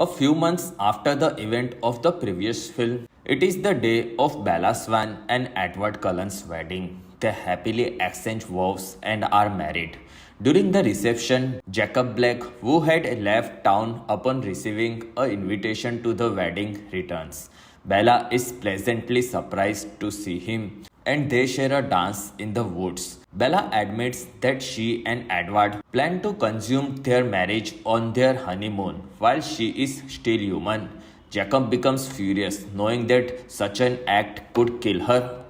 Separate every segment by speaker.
Speaker 1: A few months after the event of the previous film, it is the day of Bella Swan and Edward Cullen's wedding. They happily exchange vows and are married. During the reception, Jacob Black, who had left town upon receiving an invitation to the wedding, returns. Bella is pleasantly surprised to see him and they share a dance in the woods. Bella admits that she and Edward plan to consume their marriage on their honeymoon while she is still human. Jacob becomes furious knowing that such an act could kill her.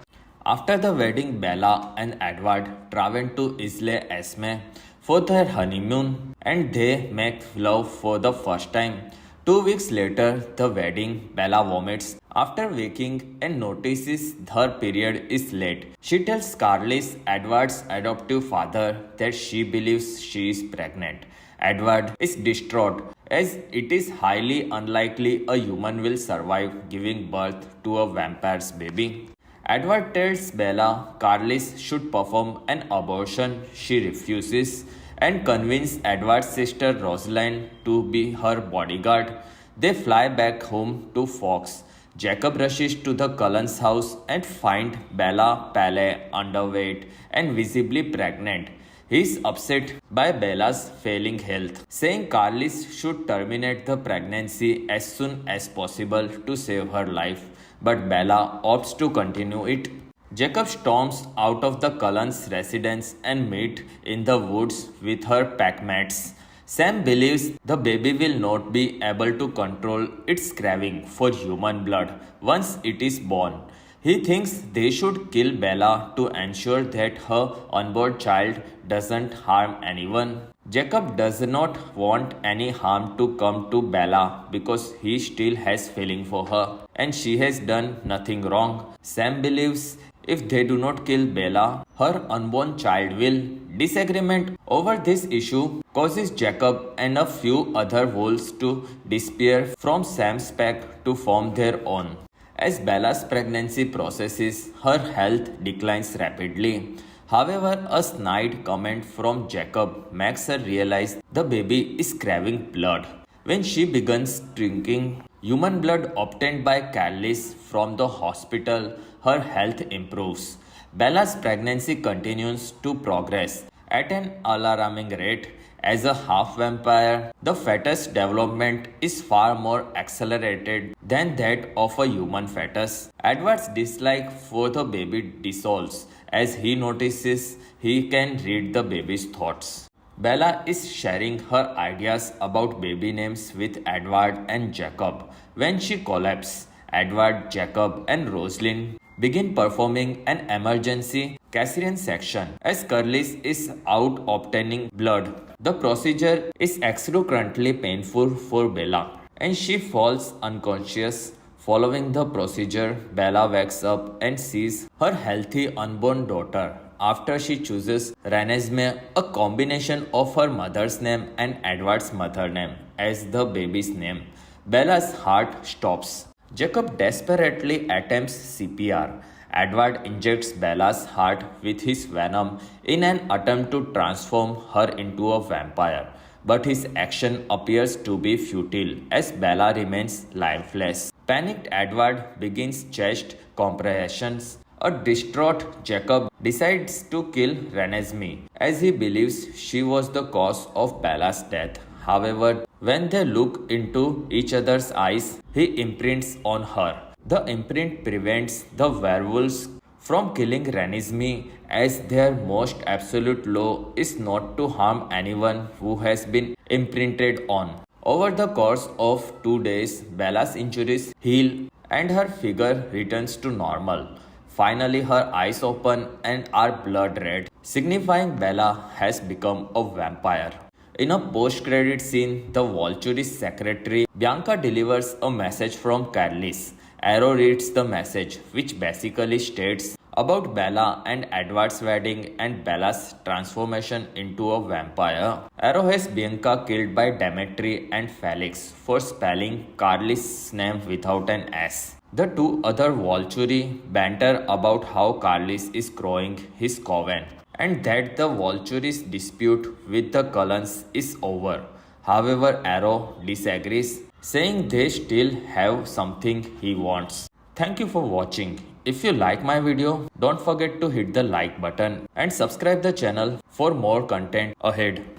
Speaker 1: After the wedding, Bella and Edward travel to Isle Esme for their honeymoon and they make love for the first time. 2 weeks later, the wedding, Bella vomits after waking and notices her period is late. She tells Carlis, Edward's adoptive father, that she believes she is pregnant. Edward is distraught as it is highly unlikely a human will survive giving birth to a vampire's baby. Edward tells Bella Carlis should perform an abortion. She refuses and convinces Edward's sister Rosalind to be her bodyguard. They fly back home to Fox. Jacob rushes to the Cullen's house and finds Bella pale, underweight, and visibly pregnant. He is upset by Bella's failing health, saying Carlis should terminate the pregnancy as soon as possible to save her life, but Bella opts to continue it. Jacob storms out of the Cullen's residence and meets in the woods with her packmates. Sam believes the baby will not be able to control its craving for human blood once it is born. He thinks they should kill Bella to ensure that her unborn child doesn't harm anyone. Jacob does not want any harm to come to Bella because he still has feeling for her and she has done nothing wrong. Sam believes if they do not kill Bella, her unborn child will. Disagreement over this issue causes Jacob and a few other wolves to disappear from Sam's pack to form their own. As Bella's pregnancy processes, her health declines rapidly. However, a snide comment from Jacob makes her realize the baby is craving blood. When she begins drinking human blood obtained by Carlis from the hospital, her health improves. Bella's pregnancy continues to progress at an alarming rate. As a half vampire, the fetus development is far more accelerated than that of a human fetus. Edward's dislike for the baby dissolves as he notices he can read the baby's thoughts. Bella is sharing her ideas about baby names with Edward and Jacob. When she collapses, Edward, Jacob, and Rosalind begin performing an emergency caesarean section as Carlis is out obtaining blood. The procedure is excruciatingly painful for Bella and she falls unconscious. Following the procedure, Bella wakes up and sees her healthy unborn daughter. After she chooses Renesmee, a combination of her mother's name and Edward's mother's name, as the baby's name, Bella's heart stops. Jacob desperately attempts CPR. Edward injects Bella's heart with his venom in an attempt to transform her into a vampire. But his action appears to be futile as Bella remains lifeless. Panicked Edward begins chest compressions. A distraught Jacob decides to kill Renesmee as he believes she was the cause of Bella's death. However, when they look into each other's eyes, he imprints on her. The imprint prevents the werewolves from killing Renesmee as their most absolute law is not to harm anyone who has been imprinted on. Over the course of 2 days, Bella's injuries heal and her figure returns to normal. Finally, her eyes open and are blood red, signifying Bella has become a vampire. In a post-credit scene, the Volturi's secretary Bianca delivers a message from Carlis. Arrow reads the message, which basically states about Bella and Edward's wedding and Bella's transformation into a vampire. Arrow has Bianca killed by Demetri and Felix for spelling Carlis' name without an S. The two other Volturi banter about how Carlis is growing his coven and that the Volturi's dispute with the Cullens is over. However, Arrow disagrees. saying they still have something he wants. Thank you for watching. If you like my video, don't forget to hit the like button and subscribe the channel for more content ahead.